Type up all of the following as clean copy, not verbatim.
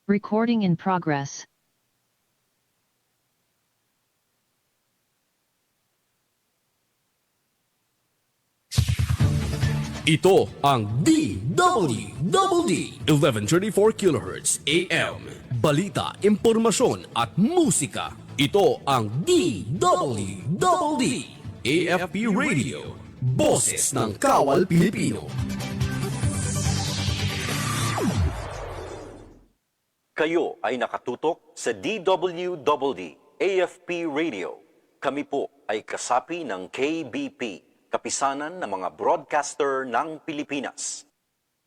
Recording in progress. Ito ang DWD 1134 kHz AM. Balita, impormasyon at musika. Ito ang DWD AFP Radio. Boses ng Kawal Pilipino. Kayo ay nakatutok sa DWD AFP Radio. Kami po ay kasapi ng KBP, kapisanan ng mga broadcaster ng Pilipinas.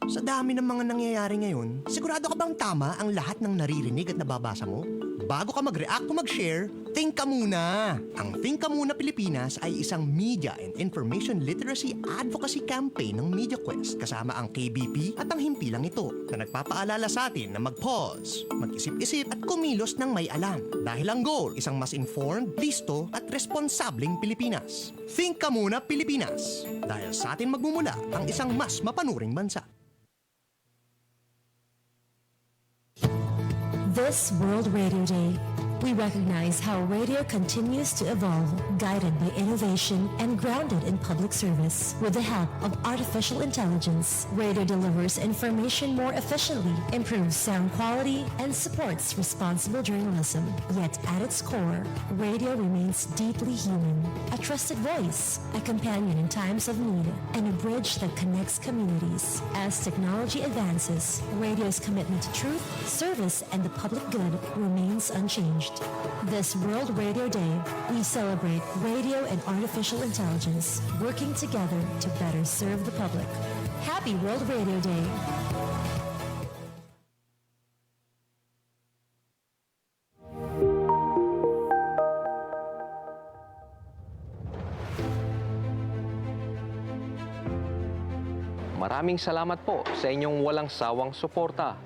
Sa dami ng mga nangyayari ngayon, sigurado ka bang tama ang lahat ng naririnig at nababasa mo? Bago ka mag-react o mag-share, think ka muna! Ang Think Ka Muna Pilipinas ay isang media and information literacy advocacy campaign ng MediaQuest kasama ang KBP at ang himpilang ito na nagpapaalala sa atin na mag-pause, mag-isip-isip at kumilos ng may alam. Dahil ang goal, isang mas informed, listo at responsableng Pilipinas. Think Ka Muna Pilipinas! Dahil sa atin magmumula ang isang mas mapanuring bansa. This World Radio Day, we recognize how radio continues to evolve, guided by innovation and grounded in public service. With the help of artificial intelligence, radio delivers information more efficiently, improves sound quality, and supports responsible journalism. Yet at its core, radio remains deeply human, a trusted voice, a companion in times of need, and a bridge that connects communities. As technology advances, radio's commitment to truth, service, and the public good remains unchanged. This World Radio Day, we celebrate radio and artificial intelligence working together to better serve the public. Happy World Radio Day! Maraming salamat po sa inyong walang sawang suporta.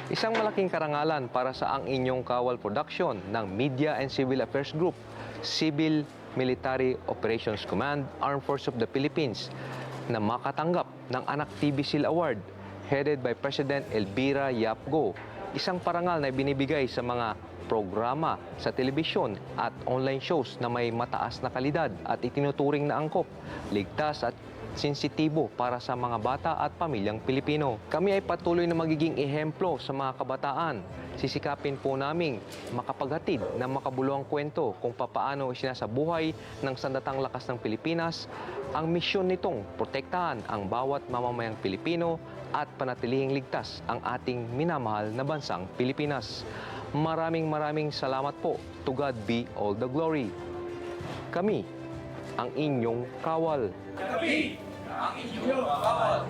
Isang malaking karangalan para sa ang inyong kawal production ng Media and Civil Affairs Group, Civil Military Operations Command, Armed Forces of the Philippines, na makatanggap ng Anak TV Seal Award, headed by President Elvira Yap Go. Isang parangal na binibigay sa mga programa sa telebisyon at online shows na may mataas na kalidad at itinuturing na angkop, ligtas at sensitibo para sa mga bata at pamilyang Pilipino. Kami ay patuloy na magiging ehemplo sa mga kabataan. Sisikapin po naming makapaghatid ng makabuluhang kwento kung papaano isinasabuhay ng sandatang lakas ng Pilipinas ang misyon nitong protektahan ang bawat mamamayang Pilipino at panatilihing ligtas ang ating minamahal na bansang Pilipinas. Maraming salamat po. To God be all the glory. Kami ang inyong kawal. Kami ang inyong kawal.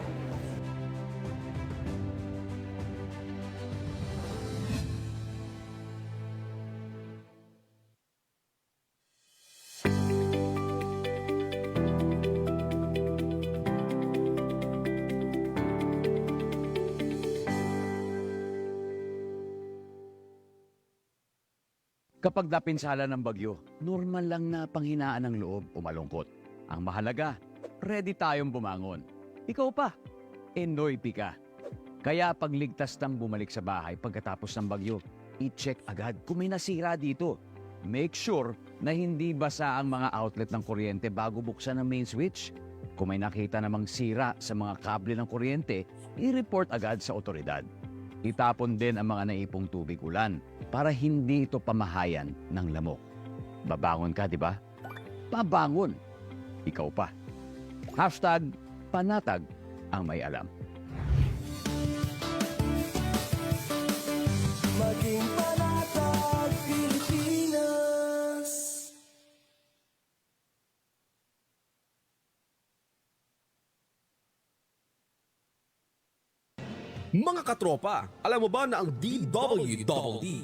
Kapag napinsala ng bagyo, normal lang na panghinaan ng loob o malungkot. Ang mahalaga, ready tayong bumangon. Ikaw pa, Enoy ka. Kaya pagligtas ng bumalik sa bahay pagkatapos ng bagyo, i-check agad kung may nasira dito. Make sure na hindi basa ang mga outlet ng kuryente bago buksan ang main switch. Kung may nakita namang sira sa mga kable ng kuryente, i-report agad sa otoridad. Itapon din ang mga naipong tubig ulan para hindi ito pamahayan ng lamok. Babangon ka, di ba? Babangon. Ikaw pa. #panatag ang may alam. Maging panatag Pilipinas. Mga katropa, alam mo ba na ang DWD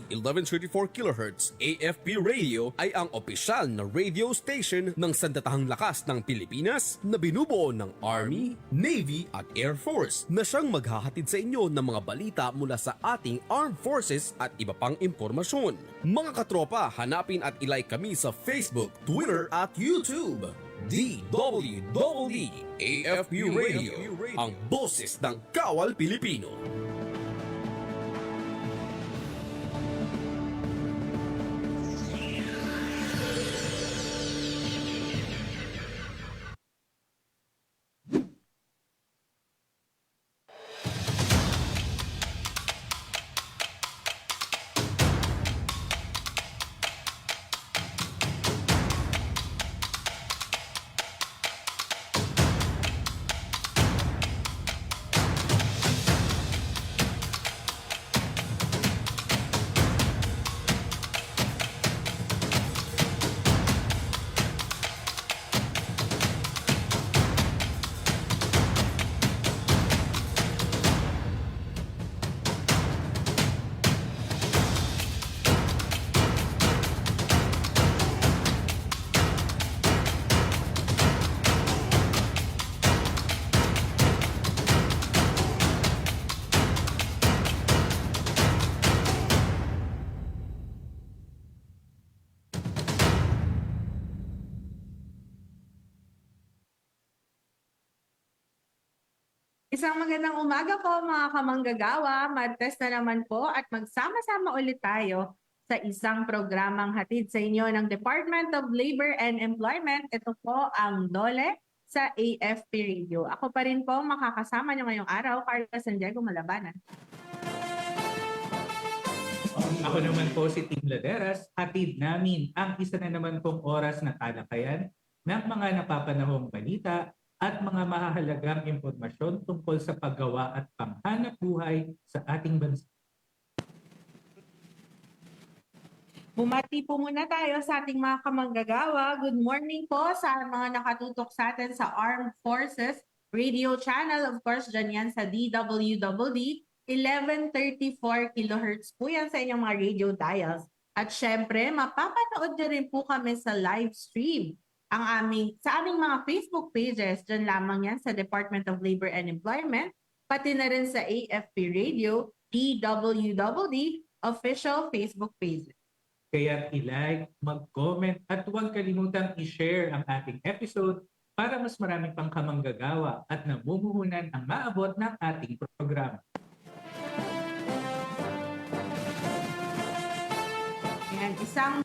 1134 kHz AFP Radio ay ang opisyal na radio station ng Sandatahang Lakas ng Pilipinas na binubuo ng Army, Navy at Air Force na siyang maghahatid sa inyo ng mga balita mula sa ating Armed Forces at iba pang impormasyon. Mga katropa, hanapin at ilike kami sa Facebook, Twitter at YouTube. DWD AFP Radio, ang boses ng Kawal Pilipino. Isang magandang umaga po mga kamanggagawa. Martes na naman po at magsama-sama ulit tayo sa isang programang hatid sa inyo ng Department of Labor and Employment. Ito po ang DOLE sa AFP Radio. Ako pa rin po makakasama nyo ngayong araw, Carla San Diego Malabanan. Ako naman po si Tim Laderas. Hatid namin ang isa na naman pong oras na talakayan ng mga napapanahong balita at mga mahahalagang impormasyon tungkol sa paggawa at panghanap buhay sa ating bansa. Bumati po muna tayo sa ating mga kamanggagawa. Good morning po sa mga nakatutok sa atin sa Armed Forces Radio Channel. Of course, dyan yan sa DWDD. 1134 kHz po yan sa inyong mga radio dials. At syempre, mapapanood nyo rin po kami sa live stream sa aming mga Facebook pages. Dyan lamang yan sa Department of Labor and Employment, pati na rin sa AFP Radio, DWDD official Facebook pages. Kaya i-like, mag-comment at huwag kalimutang i-share ang ating episode para mas maraming pang kamanggagawa at namumuhunan ang maabot ng ating programa. Isang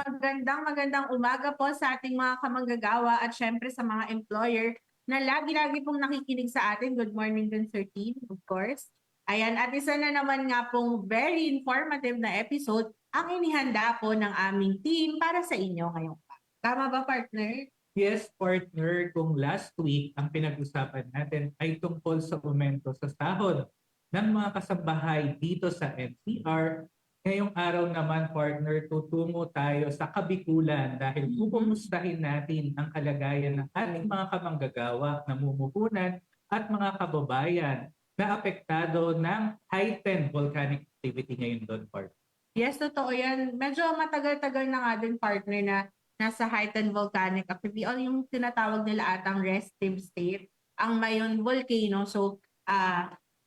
magandang umaga po sa ating mga kamanggagawa at syempre sa mga employer na lagi-lagi pong nakikinig sa atin. Good morning din, Sir Team, of course. Ayan, at isa na naman nga pong very informative na episode ang inihanda po ng aming team para sa inyo ngayong araw. Tama ba, partner? Yes, partner, kung last week ang pinag-usapan natin ay tungkol sa aumento sa sahod ng mga kasambahay dito sa NCR, ngayong araw naman, partner, tutungo tayo sa Kabikulan dahil pupumustahin natin ang kalagayan ng ating mga kamanggagawa, namumuhunan at mga kababayan na apektado ng heightened volcanic activity ngayon doon, partner. Yes, totoo yan. Medyo matagal-tagal na nga din, partner, na nasa heightened volcanic activity o yung tinatawag nila atang restive state ang Mayon volcano. So,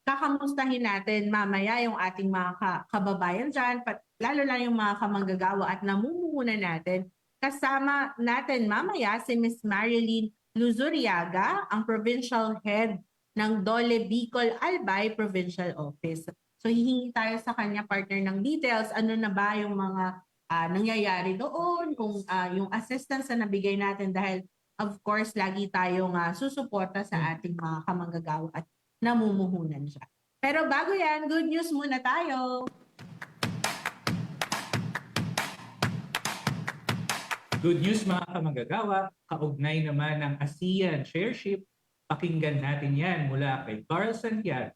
kakamustahin natin mamaya yung ating mga kababayan dyan, lalo na yung mga kamanggagawa at namumuhunan natin. Kasama natin mamaya si Ms. Marilyn Luzuriaga, ang Provincial Head ng DOLE Bicol Albay Provincial Office. So hihingi tayo sa kanya, partner, ng details. Ano na ba yung mga nangyayari doon, kung yung assistance na nabigay natin dahil of course lagi tayong susuporta sa ating mga kamanggagawa at namumuhunan siya. Pero bago yan, good news muna tayo. Good news mga kamanggagawa, kaugnay naman ng ASEAN Shareship. Pakinggan natin yan mula kay Carl Santiago.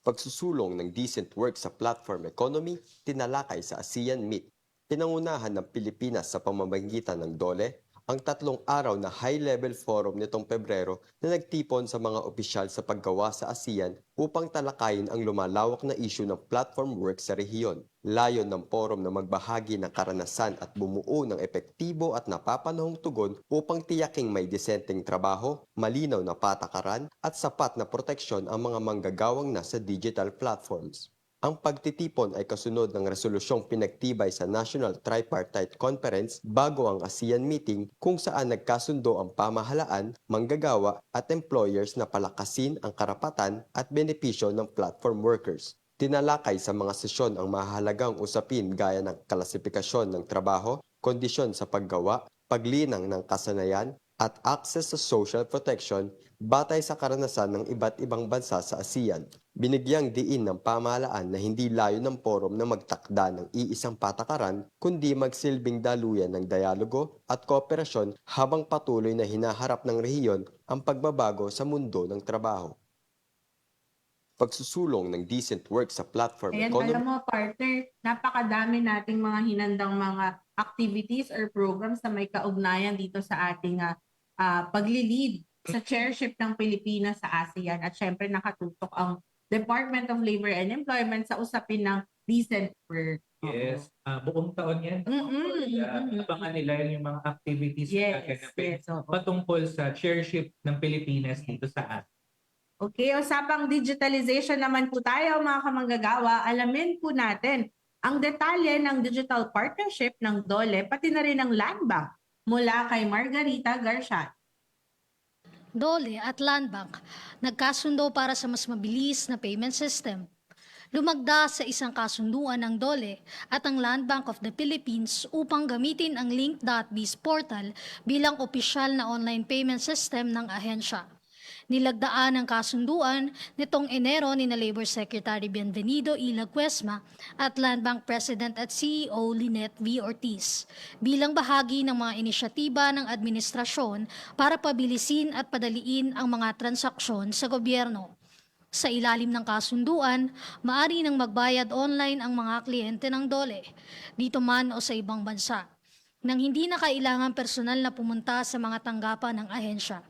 Pagsusulong ng decent work sa platform economy, tinalakay sa ASEAN Meet. Pinangunahan ng Pilipinas sa pamamagitan ng DOLE, ang 3 araw na high-level forum nitong Pebrero na nagtipon sa mga opisyal sa paggawa sa ASEAN upang talakayin ang lumalawak na isyu ng platform work sa rehiyon. Layon ng forum na magbahagi ng karanasan at bumuo ng epektibo at napapanahong tugon upang tiyaking may disenteng trabaho, malinaw na patakaran at sapat na proteksyon ang mga manggagawang nasa digital platforms. Ang pagtitipon ay kasunod ng resolusyong pinagtibay sa National Tripartite Conference bago ang ASEAN meeting kung saan nagkasundo ang pamahalaan, manggagawa at employers na palakasin ang karapatan at benepisyo ng platform workers. Tinalakay sa mga sesyon ang mahalagang usapin gaya ng klasifikasyon ng trabaho, kondisyon sa paggawa, paglinang ng kasanayan, at access sa social protection batay sa karanasan ng iba't ibang bansa sa ASEAN. Binigyang diin ng pamahalaan na hindi layo ng forum na magtakda ng iisang patakaran, kundi magsilbing daluyan ng dialogo at kooperasyon habang patuloy na hinaharap ng rehiyon ang pagbabago sa mundo ng trabaho. Pagsusulong ng decent work sa platform economy. Alam mo, partner, napakadami nating mga hinandang mga activities or programs na may kaugnayan dito sa ating paglilid sa chairship ng Pilipinas sa ASEAN. At syempre nakatutok ang Department of Labor and Employment sa usapin ng decent work. Yes, buong taon yan. Abangan nila yung mga activities na gaganapin patungkol sa chairship ng Pilipinas dito sa ASEAN. Okay, usapang digitalization naman po tayo mga kamanggagawa. Alamin po natin ang detalye ng digital partnership ng DOLE pati na rin ng Land Bank mula kay Margarita Garcia. DOLE at Land Bank nagkasundo para sa mas mabilis na payment system. Lumagda sa isang kasunduan ng DOLE at ang Land Bank of the Philippines upang gamitin ang Link.Biz portal bilang opisyal na online payment system ng ahensya. Nilagdaan ang kasunduan nitong Enero ni na Labor Secretary Bienvenido E. Laguesma at Land Bank President at CEO Lynette V. Ortiz bilang bahagi ng mga inisyatiba ng administrasyon para pabilisin at padaliin ang mga transaksyon sa gobyerno. Sa ilalim ng kasunduan, maaari nang magbayad online ang mga kliyente ng DOLE, dito man o sa ibang bansa, nang hindi na kailangan personal na pumunta sa mga tanggapan ng ahensya.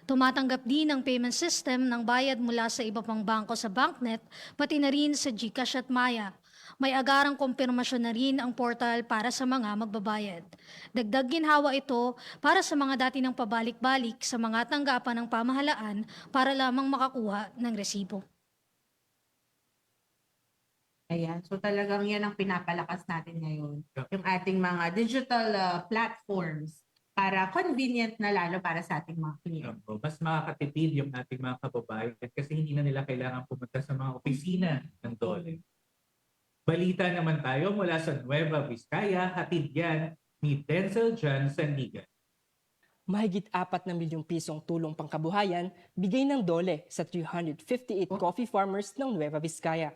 Tumatanggap din ng payment system ng bayad mula sa iba pang bangko sa BancNet, pati na rin sa GCash at Maya. May agarang kumpirmasyon na rin ang portal para sa mga magbabayad. Dagdag ginhawa ito para sa mga dati ng pabalik-balik sa mga tanggapan ng pamahalaan para lamang makakuha ng resibo. Ayan, so talagang yan ang pinapalakas natin ngayon. Yung ating mga digital platforms para convenient na lalo para sa ating mga kliyente. Mas makakatipid yung ating mga kababayan kasi hindi na nila kailangan pumunta sa mga opisina ng DOLE. Balita naman tayo mula sa Nueva Vizcaya, hatid yan ni Denzel John Sandigan. Mahigit 4 na milyong pisong tulong pangkabuhayan bigay ng DOLE sa 358 coffee farmers ng Nueva Vizcaya.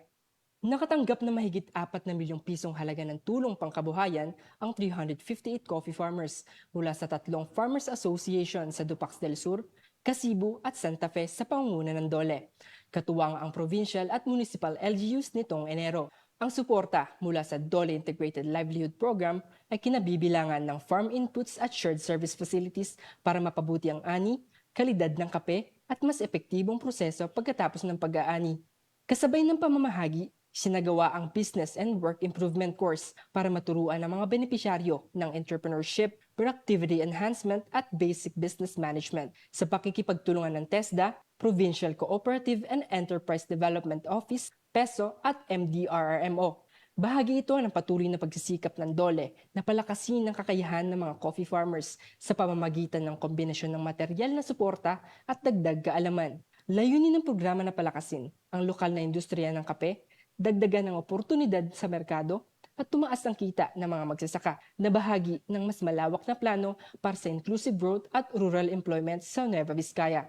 Nakatanggap na mahigit 4 na milyong pisong halaga ng tulong pangkabuhayan ang 358 coffee farmers mula sa 3 Farmers Association sa Dupax del Sur, Casibu at Santa Fe sa pangunguna ng DOLE. Katuwang ang provincial at municipal LGUs nitong Enero. Ang suporta mula sa DOLE Integrated Livelihood Program ay kinabibilangan ng farm inputs at shared service facilities para mapabuti ang ani, kalidad ng kape at mas epektibong proseso pagkatapos ng pag-aani. Kasabay ng pamamahagi, sinagawa ang Business and Work Improvement Course para maturuan ang mga benepisyaryo ng entrepreneurship, productivity enhancement at basic business management sa pakikipagtulungan ng TESDA, Provincial Cooperative and Enterprise Development Office, PESO at MDRRMO. Bahagi ito ng patuloy na pagsisikap ng DOLE na palakasin ang kakayahan ng mga coffee farmers sa pamamagitan ng kombinasyon ng material na suporta at dagdag kaalaman. Layunin ng programa na palakasin ang lokal na industriya ng kape, dagdagan ng oportunidad sa merkado at tumaas ang kita ng mga magsasaka na bahagi ng mas malawak na plano para sa inclusive growth at rural employment sa Nueva Vizcaya.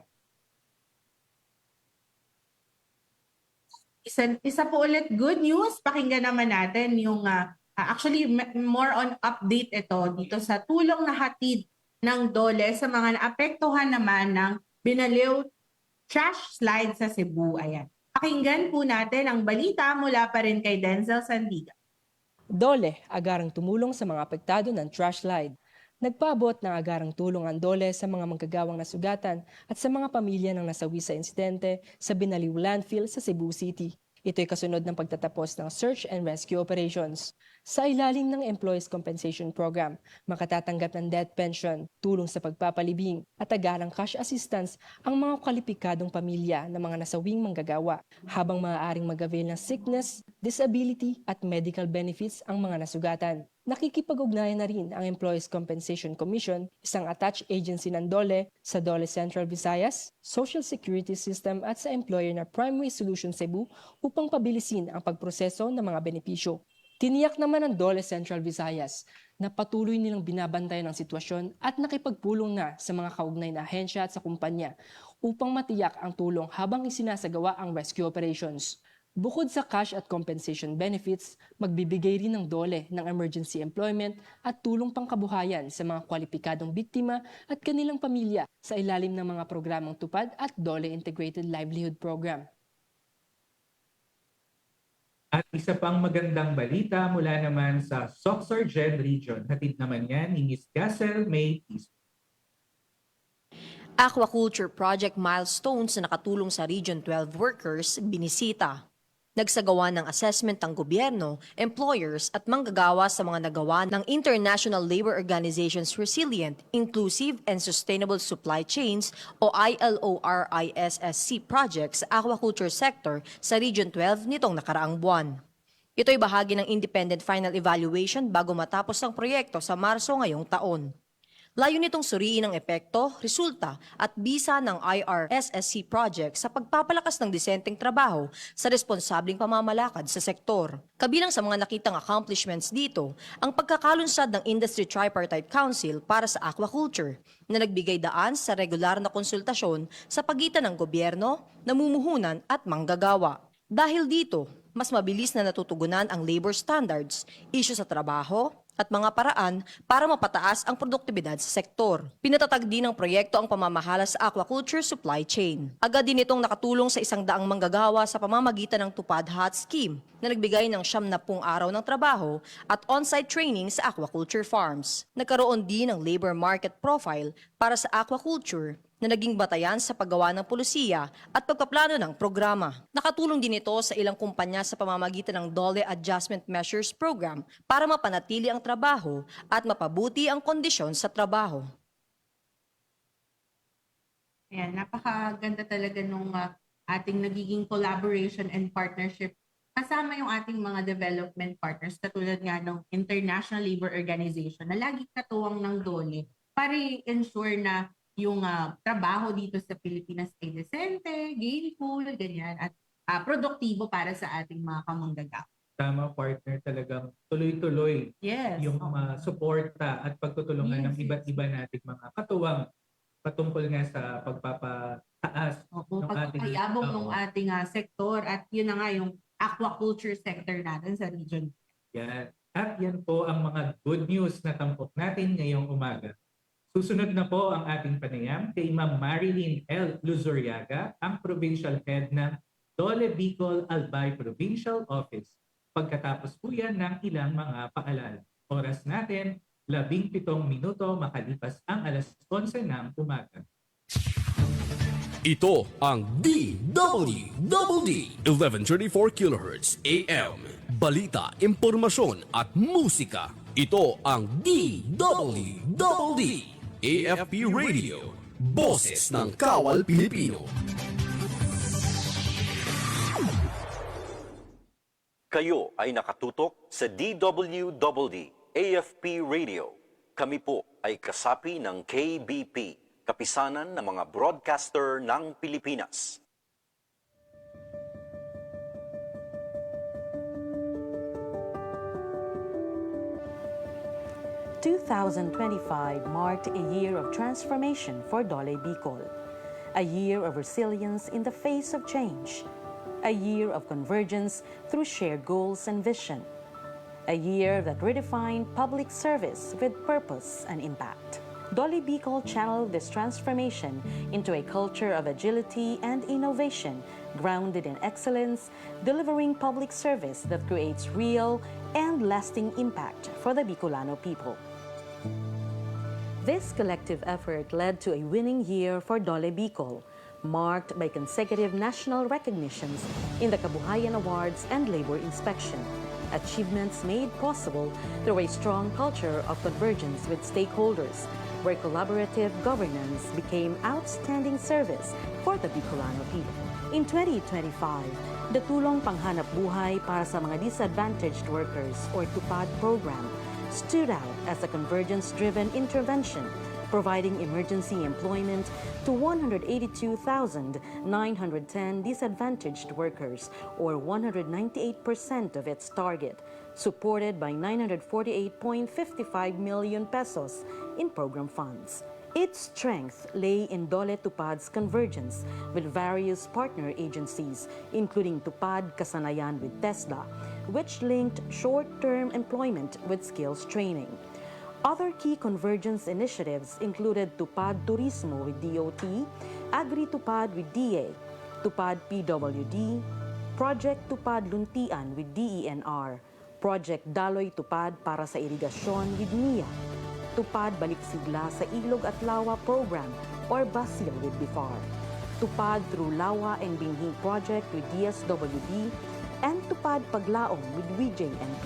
Isa po ulit good news, pakinggan naman natin yung actually more on update ito dito sa tulong na hatid ng DOLE sa mga naapektuhan naman ng Binaliw trash slide sa Cebu. Ayan. Pakinggan po natin ang balita mula pa rin kay Denzel Sandigan. DOLE agarang tumulong sa mga apektado ng trash slide. Nagpaabot ng agarang tulong ang DOLE sa mga manggagawang nasugatan at sa mga pamilya ng nasawi sa insidente sa Binaliw Landfill sa Cebu City. Ito'y kasunod ng pagtatapos ng search and rescue operations. Sa ilalim ng Employees Compensation Program, makatatanggap ng death pension, tulong sa pagpapalibing at agarang cash assistance ang mga kwalipikadong pamilya ng mga nasawing manggagawa, habang maaaring mag-avail ng sickness, disability at medical benefits ang mga nasugatan. Nakikipag-ugnayan na rin ang Employees Compensation Commission, isang attached agency ng DOLE, sa DOLE Central Visayas, Social Security System at sa employer na Primary Solution Cebu upang pabilisin ang pagproseso ng mga benepisyo. Tiniyak naman ng DOLE Central Visayas na patuloy nilang binabantayan ang sitwasyon at nakipagpulong na sa mga kaugnay na ahensya at sa kumpanya upang matiyak ang tulong habang isinasagawa ang rescue operations. Bukod sa cash at compensation benefits, magbibigay rin ng DOLE ng emergency employment at tulong pangkabuhayan sa mga kwalipikadong biktima at kanilang pamilya sa ilalim ng mga programang tupad at DOLE Integrated Livelihood Program. At isa pang magandang balita mula naman sa Sorsogon Region. Hatid naman yan ni Ms. Gassel May Tispo. Aquaculture Project milestones na nakatulong sa Region 12 workers, binisita. Nagsagawa ng assessment ang gobyerno, employers at manggagawa sa mga nagawa ng International Labor Organization's Resilient, Inclusive and Sustainable Supply Chains o ILO-RISSC project sa aquaculture sector sa Region 12 nitong nakaraang buwan. Ito'y bahagi ng independent final evaluation bago matapos ang proyekto sa Marso ngayong taon. Layo nitong suriin ang epekto, resulta at bisa ng IRSSC project sa pagpapalakas ng disenteng trabaho sa responsableng pamamalakad sa sektor. Kabilang sa mga nakitang accomplishments dito, ang pagkakalunsad ng Industry Tripartite Council para sa aquaculture na nagbigay daan sa regular na konsultasyon sa pagitan ng gobyerno, namumuhunan at manggagawa. Dahil dito, mas mabilis na natutugunan ang labor standards, isyu sa trabaho, at mga paraan para mapataas ang produktibidad sa sektor. Pinatatag din ng proyekto ang pamamahala sa aquaculture supply chain. Agad din itong nakatulong sa 100 manggagawa sa pamamagitan ng Tupad Hot Scheme na nagbigay ng 70 araw ng trabaho at on-site training sa aquaculture farms. Nagkaroon din ng labor market profile para sa aquaculture na naging batayan sa paggawa ng pulisiya at pagpaplano ng programa. Nakatulong din ito sa ilang kumpanya sa pamamagitan ng DOLE Adjustment Measures Program para mapanatili ang trabaho at mapabuti ang kondisyon sa trabaho. Ayan, napakaganda talaga nung ating nagiging collaboration and partnership kasama yung ating mga development partners katulad nga ng International Labor Organization na lagi katuwang ng DOLE para i-ensure na yung trabaho dito sa Pilipinas ay desente, gainful, ganyan, at produktibo para sa ating mga kamanggagawa. Tama, partner, talagang tuloy-tuloy yung suporta at pagtutulungan ng iba't iba nating mga katuwang patungkol nga sa pagpapataas ng ating pagpapayabong ng ating sektor at yun na nga yung aquaculture sector natin sa region. Yan. At yan po ang mga good news na tampok natin ngayong umaga. Susunod na po ang ating panayam kay Ma'am Marilyn L. Luzuriaga, ang Provincial Head ng Dole Bicol Albay Provincial Office. Pagkatapos po yan ng ilang mga paalala. Oras natin, 17 minuto makalipas ang alas 11 ng umaga. Ito ang DWDD 1134 kHz AM. Balita, impormasyon at musika. Ito ang DWDD AFP Radio. Boses ng Kawal Pilipino. Kayo ay nakatutok sa DWDD AFP Radio. Kami po ay kasapi ng KBP, Kapisanan ng mga Broadcaster ng Pilipinas. (2025) marked a year of transformation for Dole Bicol, a year of resilience in the face of change, a year of convergence through shared goals and vision, a year that redefined public service with purpose and impact. Dole Bicol channeled this transformation into a culture of agility and innovation grounded in excellence, delivering public service that creates real and lasting impact for the Bicolano people. This collective effort led to a winning year for Dole Bicol, marked by consecutive national recognitions in the Kabuhayan Awards and Labor Inspection, achievements made possible through a strong culture of convergence with stakeholders, where collaborative governance became outstanding service for the Bicolano people. In 2025, the Tulong Panghanap Buhay para sa mga Disadvantaged Workers or TUPAD program stood out as a convergence-driven intervention, providing emergency employment to 182,910 disadvantaged workers, or 198% of its target, supported by 948.55 million pesos in program funds. Its strength lay in Dole Tupad's convergence with various partner agencies, including Tupad Kasanayan with TESDA, which linked short-term employment with skills training. Other key convergence initiatives included Tupad Turismo with DOT, Agri-Tupad with DA, Tupad PWD, Project Tupad Luntian with DENR, Project Daloy Tupad para sa irigasyon with NIA, Tupad Baliksigla sa Ilog at Lawa Program or BASIL with BIFAR, Tupad Through Lawa and Binhi Project with DSWD, and Tupad Paglaom with WJNP,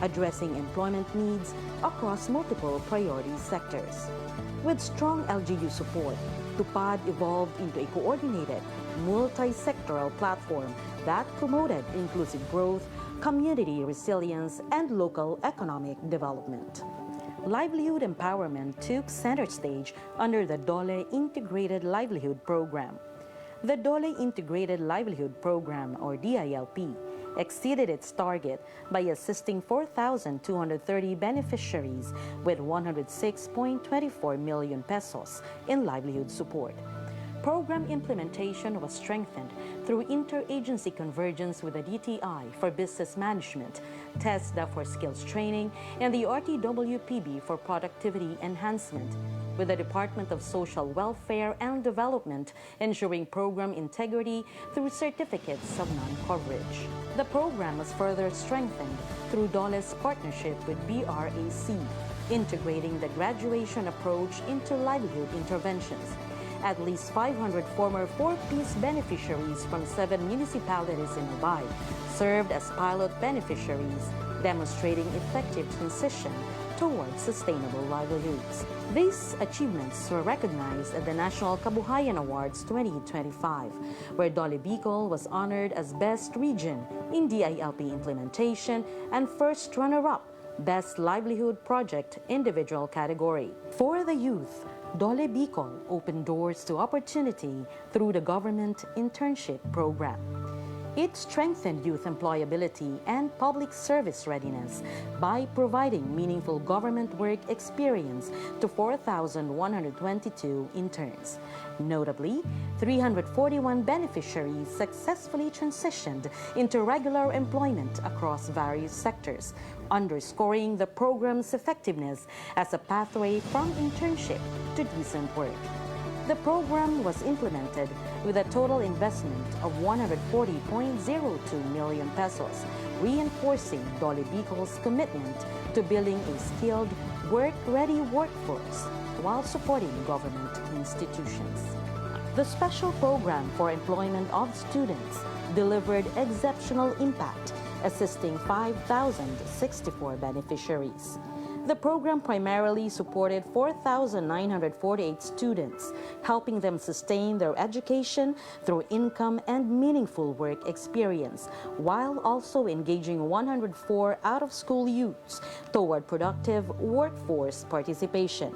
addressing employment needs across multiple priority sectors. With strong LGU support, Tupad evolved into a coordinated, multi-sectoral platform that promoted inclusive growth, community resilience, and local economic development. livelihood empowerment took center stage under the DOLE Integrated Livelihood Program. The DOLE Integrated Livelihood Program, or DILP, exceeded its target by assisting 4,230 beneficiaries with 106.24 million pesos in livelihood support. Program implementation was strengthened through interagency convergence with the DTI for business management, TESDA for skills training, and the RTWPB for productivity enhancement, with the Department of Social Welfare and Development ensuring program integrity through certificates of non-coverage. The program was further strengthened through DOLE's partnership with BRAC, integrating the graduation approach into livelihood interventions. At least 500 former 4-piece beneficiaries from 7 municipalities in Albay served as pilot beneficiaries, demonstrating effective transition towards sustainable livelihoods. These achievements were recognized at the National Kabuhayan Awards 2025, where DOLE Bicol was honored as Best Region in DILP implementation and first runner-up Best Livelihood Project individual category. For the youth, DOLE Bicol opened doors to opportunity through the government internship program. It strengthened youth employability and public service readiness by providing meaningful government work experience to 4,122 interns. Notably, 341 beneficiaries successfully transitioned into regular employment across various sectors, underscoring the program's effectiveness as a pathway from internship to decent work. The program was implemented with a total investment of 140.02 million pesos, reinforcing DOLE Bicol's commitment to building a skilled, work-ready workforce while supporting government institutions. The special program for employment of students delivered exceptional impact, assisting 5,064 beneficiaries. The program primarily supported 4,948 students, helping them sustain their education through income and meaningful work experience, while also engaging 104 out-of-school youths toward productive workforce participation.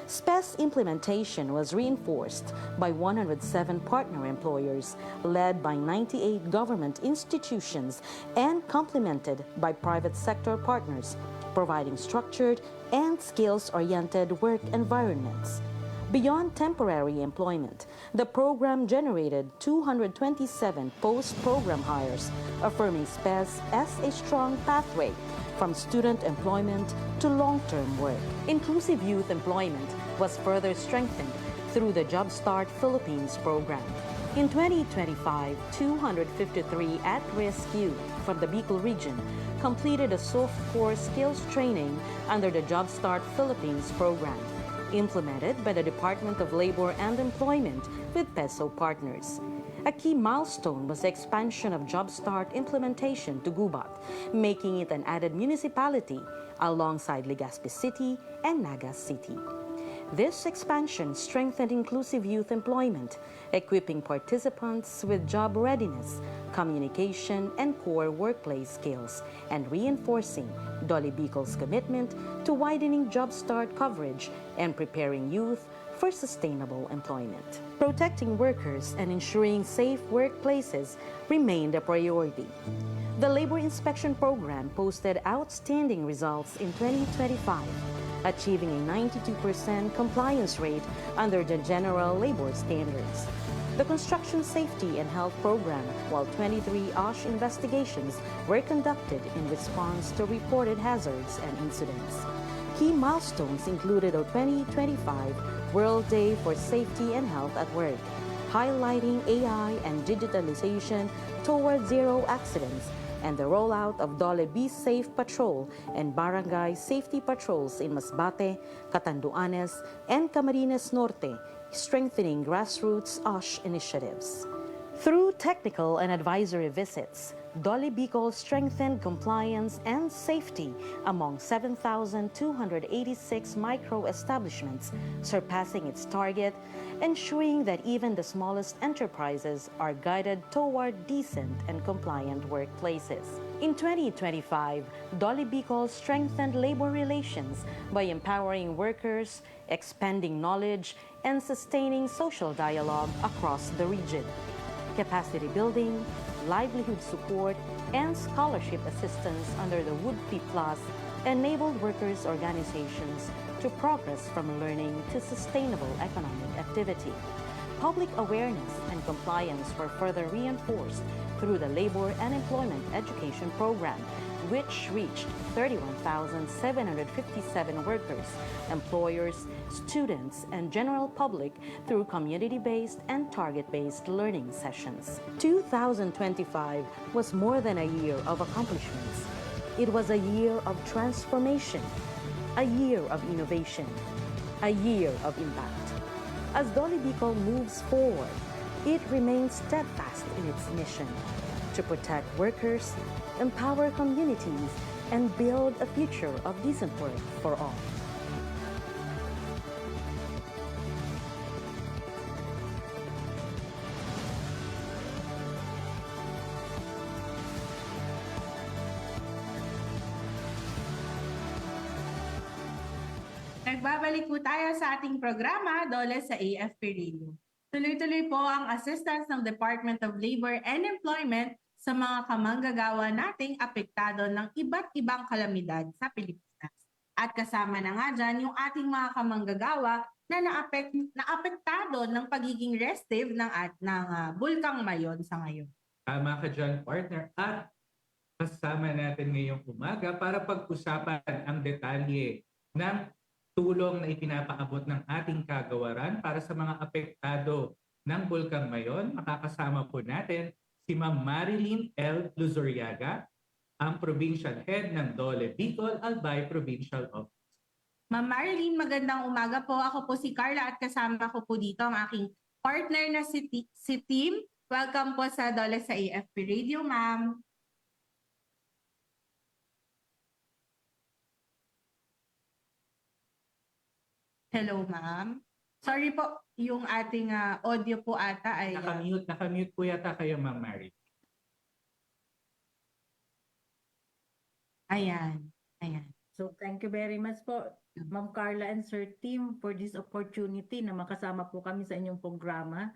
SPES implementation was reinforced by 107 partner employers, led by 98 government institutions and complemented by private sector partners, providing structured and skills-oriented work environments. Beyond temporary employment, the program generated 227 post-program hires, affirming SPES as a strong pathway from student employment to long-term work. Inclusive youth employment was further strengthened through the Jumpstart Philippines program. In 2025, 253 at-risk youth from the Bicol region completed a soft core skills training under the Jumpstart Philippines program, implemented by the Department of Labor and Employment with PESO partners. A key milestone was the expansion of Jumpstart implementation to Gubat, making it an added municipality alongside Legazpi City and Naga City. This expansion strengthened inclusive youth employment, equipping participants with job readiness, communication, and core workplace skills, and reinforcing DOLE Bicol's commitment to widening Jumpstart coverage and preparing youth for sustainable employment. Protecting workers and ensuring safe workplaces remained a priority. The Labor Inspection Program posted outstanding results in 2025, achieving a 92% compliance rate under the General Labor Standards. The Construction Safety and Health Program, while 23 OSH investigations were conducted in response to reported hazards and incidents. Key milestones included a 2025 World Day for Safety and Health at Work, highlighting AI and digitalization toward zero accidents, and the rollout of DOLE Be Safe Patrol and Barangay Safety Patrols in Masbate, Catanduanes, and Camarines Norte, strengthening grassroots OSH initiatives. Through technical and advisory visits, Dolly Bicol strengthened compliance and safety among 7,286 micro-establishments, surpassing its target, ensuring that even the smallest enterprises are guided toward decent and compliant workplaces. In 2025, Dolly Bicol strengthened labor relations by empowering workers, expanding knowledge, and sustaining social dialogue across the region. Capacity building, livelihood support, and scholarship assistance under the Woodfee Plus enabled workers' organizations to progress from learning to sustainable economic activity. Public awareness and compliance were further reinforced through the Labor and Employment Education Program, which reached 31,757 workers, employers, students, and general public through community-based and target-based learning sessions. 2025 was more than a year of accomplishments. It was a year of transformation, a year of innovation, a year of impact. As Dolly Bicol moves forward, it remains steadfast in its mission to protect workers, empower communities, and build a future of decent work for all. Nagbabalik po tayo sa ating programa, Dole sa AFP Radio. Tuloy-tuloy po ang assistance ng Department of Labor and Employment sa mga kamanggagawa nating apektado ng iba't ibang kalamidad sa Pilipinas. At kasama na nga dyan yung ating mga kamanggagawa na naapektado ng pagiging restive ng Bulkang Mayon sa ngayon. Tama ka dyan, partner. At kasama natin ngayong umaga para pag-usapan ang detalye ng tulong na ipinapaabot ng ating kagawaran para sa mga apektado ng Bulkang Mayon. Makakasama po natin si Ma'am Marilyn L. Luzuriaga, ang Provincial Head ng Dole Bicol Albay Provincial Office. Ma'am Marilyn, magandang umaga po. Ako po si Carla at kasama ko po dito ang aking partner na si Tim. Welcome po sa Dole sa AFP Radio, ma'am. Hello, ma'am. Sorry po, yung ating audio po ata ay... Nakamute po yata kayo, Ma'am Mary. Ayan. So thank you very much po, Ma'am Carla and Sir Tim, for this opportunity na makasama po kami sa inyong programa.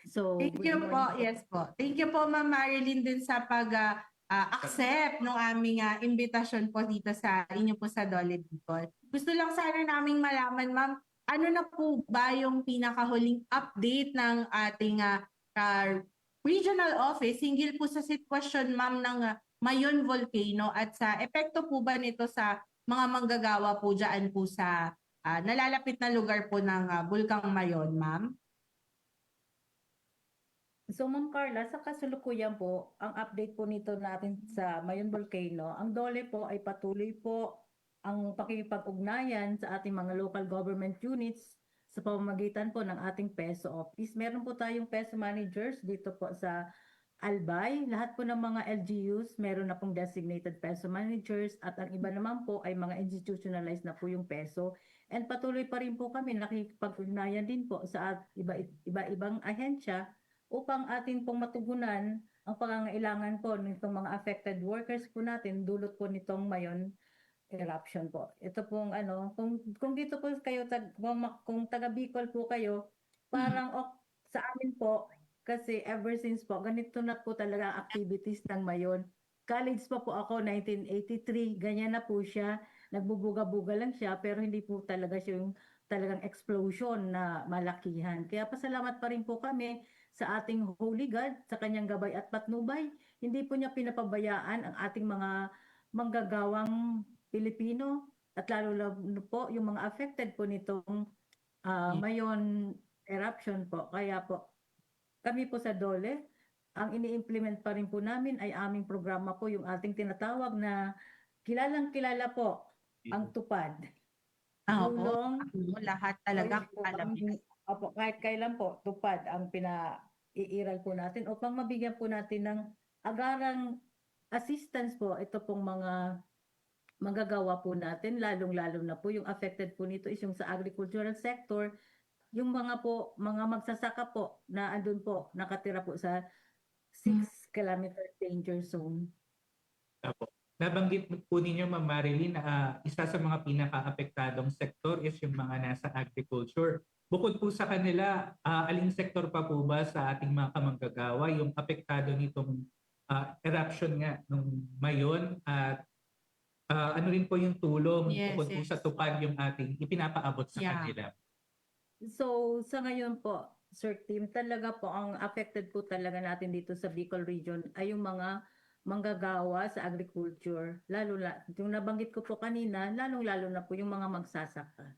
So, Thank you po. Yes po. Thank you po, Ma'am Marilyn, din sa pag-accept ng aming invitation po dito sa inyo po sa Dole Bicol. Gusto lang sana naming malaman, ma'am, ano na po ba yung pinakahuling update ng ating regional office hinggil po sa sitwasyon, ma'am, ng Mayon Volcano at sa epekto po ba nito sa mga manggagawa po dyan po sa nalalapit na lugar po ng Bulkang Mayon, ma'am? So Ma'am Carla, sa kasalukuyan po, ang update po nito natin sa Mayon Volcano, ang Dole po ay patuloy po ang pakikipag-ugnayan sa ating mga local government units sa pamamagitan po ng ating PESO office. Meron po tayong PESO managers dito po sa Albay. Lahat po ng mga LGUs, meron na pong designated PESO managers at ang iba naman po ay mga institutionalized na po yung PESO. And patuloy pa rin po kami nakikipag-ugnayan din po sa iba-ibang ahensya upang atin pong matugunan ang pangangailangan po nitong mga affected workers po natin dulot po nitong Mayon eruption po. Ito pong kung dito po kayo, kung taga Bicol po kayo, parang sa amin po, kasi ever since po, ganito na po talaga activities ng Mayon. College pa po ako, 1983, ganyan na po siya. Nagbubuga-buga lang siya, pero hindi po talaga siya yung talagang explosion na malakihan. Kaya pasalamat pa rin po kami sa ating Holy God, sa kanyang gabay at patnubay. Hindi po niya pinapabayaan ang ating mga manggagawang Pilipino at lalo po yung mga affected po nitong Mayon eruption po. Kaya po kami po sa Dole, ang ini-implement pa rin po namin ay aming programa po, yung ating tinatawag na kilalang-kilala po ang tupad. Tulong, lahat talaga alam. Kahit kailan po, tupad ang pinaiiral po natin upang mabigyan po natin ng agarang assistance po, ito pong mga manggagawa po natin, lalong-lalo na po yung affected po nito is yung sa agricultural sector, yung mga magsasaka po na andun po, nakatira po sa 6-kilometer danger zone. Apo. Nabanggit po ninyo, Ma'am Marilyn, na isa sa mga pinaka-apektadong sektor is yung mga nasa agriculture. Bukod po sa kanila, aling sektor pa po ba sa ating mga kamanggagawa yung apektado nitong eruption nga nung Mayon at ano rin po yung tulong bukod po sa tupad yung ating ipinapaabot sa kanila? So, sa ngayon po, Sir Tim, talaga po ang affected po talaga natin dito sa Bicol region ay yung mga manggagawa sa agriculture. Yung nabanggit ko po kanina, lalong-lalo na po yung mga magsasaka.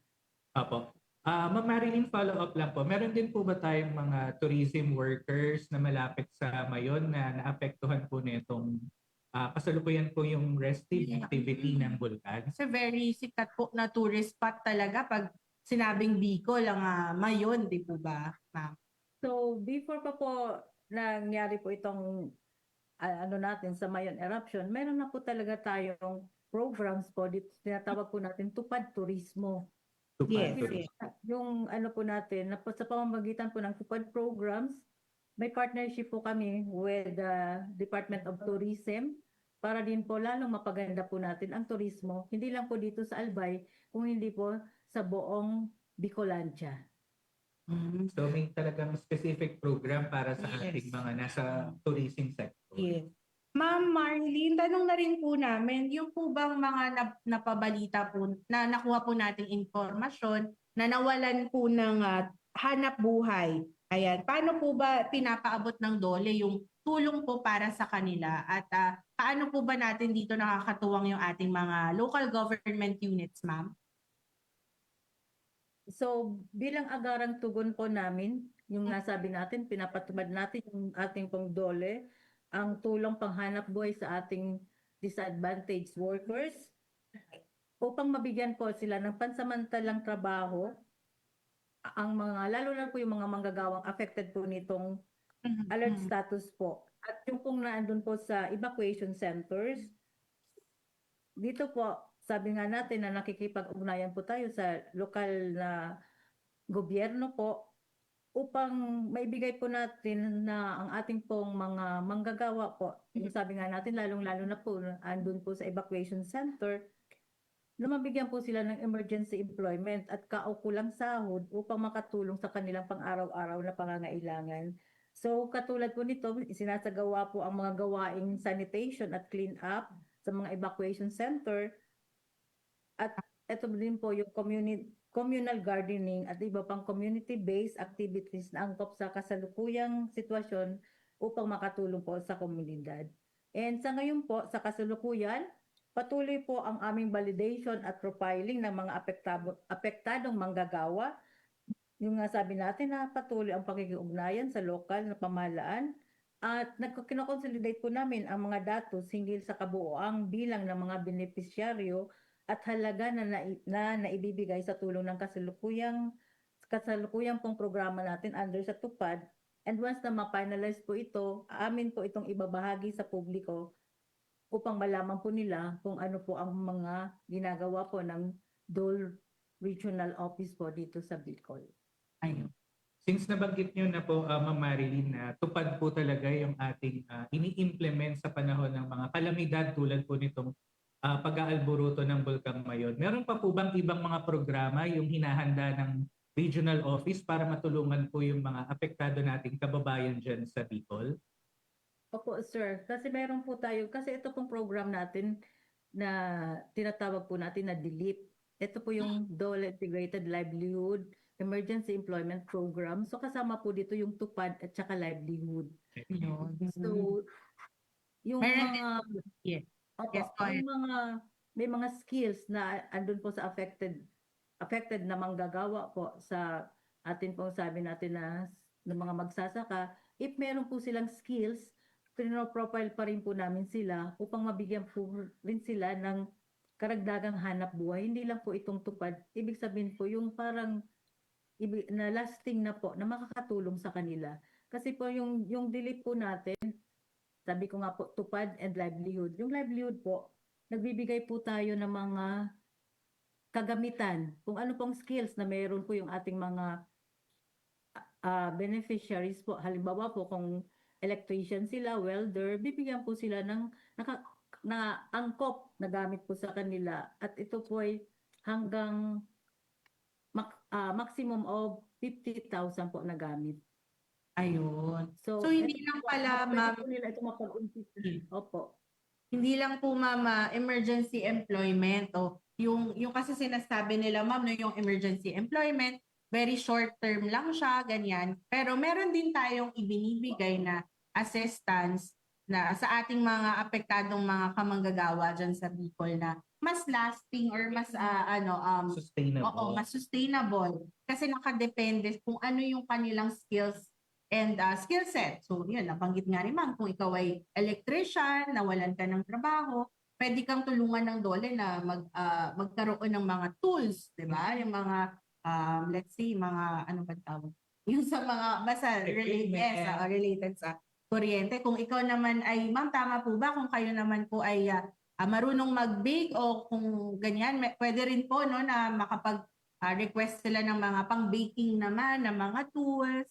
Apo. Ma'am Marilyn, follow-up lang po. Meron din po ba tayong mga tourism workers na malapit sa Mayon na naapektuhan po nitong kasalukuyan po yung resting activity ng bulkan? It's a very sikat po na tourist spot talaga pag sinabing Bicol ang Mayon, di po ba, ma'am? So, before pa po nangyari po itong ano natin sa Mayon eruption, meron na po talaga tayong programs po dito, tinatawag po natin Tupad Turismo. Yes. Yung ano po natin, sa pamamagitan po ng Tupad programs, may partnership po kami with the Department of Tourism para din po lalong mapaganda po natin ang turismo, hindi lang po dito sa Albay, kung hindi po sa buong Bicolandia. So may talagang specific program para sa ating mga nasa tourism sector. Yes. Ma'am Marlene, tanong na rin po namin, yung po bang mga napabalita po, na nakuha po nating informasyon na nawalan po ng hanap buhay. Ayan, paano po ba pinapaabot ng DOLE yung tulong po para sa kanila? At paano po ba natin dito nakakatuwang yung ating mga local government units, ma'am? So, bilang agarang tugon po namin, yung nasabi natin, pinapatupad natin yung ating pong DOLE, ang tulong panghanap buhay sa ating disadvantaged workers upang mabigyan po sila ng pansamantalang trabaho ang mga, lalo na po yung mga manggagawang affected po nitong alert status po. At yung pong naandun po sa evacuation centers, dito po, sabi nga natin na nakikipag-ugnayan po tayo sa lokal na gobyerno po upang maibigay po natin na ang ating pong mga manggagawa po, yung sabi nga natin, lalong-lalo na po, andun po sa evacuation center, na mabigyan po sila ng emergency employment at kaukulang sahod upang makatulong sa kanilang pang-araw-araw na pangangailangan. So katulad po nito, isinasagawa po ang mga gawaing sanitation at clean up sa mga evacuation center. At ito din po yung communal gardening at iba pang community-based activities na angkop sa kasalukuyang sitwasyon upang makatulong po sa komunidad. And sa ngayon po, sa kasalukuyan, patuloy po ang aming validation at profiling ng mga apektadong manggagawa. Yung nga sabi natin na patuloy ang pakikiugnayan sa lokal na pamahalaan at kinoconsolidate po namin ang mga datos hinggil sa kabuoang bilang ng mga benepisyaryo at halaga na naibibigay sa tulong ng kasalukuyang pong programa natin under sa tupad. And once na ma-finalize po ito, amin po itong ibabahagi sa publiko upang malaman po nila kung ano po ang mga ginagawa po ng DOLE Regional Office po dito sa Bicol. Ayun. Since nabanggit nyo na po, Ma'am Marilyn, na tupad po talaga yung ating ini-implement sa panahon ng mga kalamidad tulad po nitong pag-aalboruto ng Bulkang Mayon. Meron pa po bang ibang mga programa yung hinahanda ng regional office para matulungan po yung mga apektado nating kababayan dyan sa Bicol? Opo, sir. Kasi meron po tayo, kasi ito pong program natin na tinatawag po natin na DELEAP. Ito po yung DOLE Integrated Livelihood Emergency Employment Program. So kasama po dito yung tupad at saka livelihood. So, yung mga... may mga skills na andun po sa affected na manggagawa po sa atin pong sabi natin na ng mga magsasaka, if meron po silang skills, profile pa rin po namin sila upang mabigyan po rin sila ng karagdagang hanap buhay. Hindi lang po itong tupad. Ibig sabihin po yung parang na lasting na po na makakatulong sa kanila. Kasi po yung delete po natin, Sabi ko nga po, tupad and livelihood. Yung livelihood po, nagbibigay po tayo ng mga kagamitan, kung ano pong skills na mayroon po yung ating mga beneficiaries po. Halimbawa po, kung electrician sila, welder, bibigyan po sila ng na angkop na gamit po sa kanila. At ito po ay hanggang maximum of 50,000 po na gamit. Ayun. So hindi lang pala, ma'am, nila ito mapag-umpisa. Opo. Hindi lang po, ma'am, emergency employment o yung kasi sinasabi nila, ma'am, no, yung emergency employment, very short term lang siya, ganyan. Pero meron din tayong ibinibigay na assistance na sa ating mga apektadong mga kamanggagawa dyan sa Bicol na mas lasting or mas Sustainable. Oo, mas sustainable kasi nakadepende kung ano yung kanilang skills and skill set. So yun, nabanggit nga rin, ma'am, kung ikaw ay electrician, nawalan ka ng trabaho, pwede kang tulungan ng DOLE na magkaroon ng mga tools, di ba? Yung mga, let's say, mga, ano ba tawag? Yung sa mga, basta related sa kuryente. Kung ikaw naman ay, ma'am, tama po ba kung kayo naman po ay marunong mag-bake o kung ganyan, pwede rin po no, na makapag-request sila ng mga pang-baking naman, ng mga tools.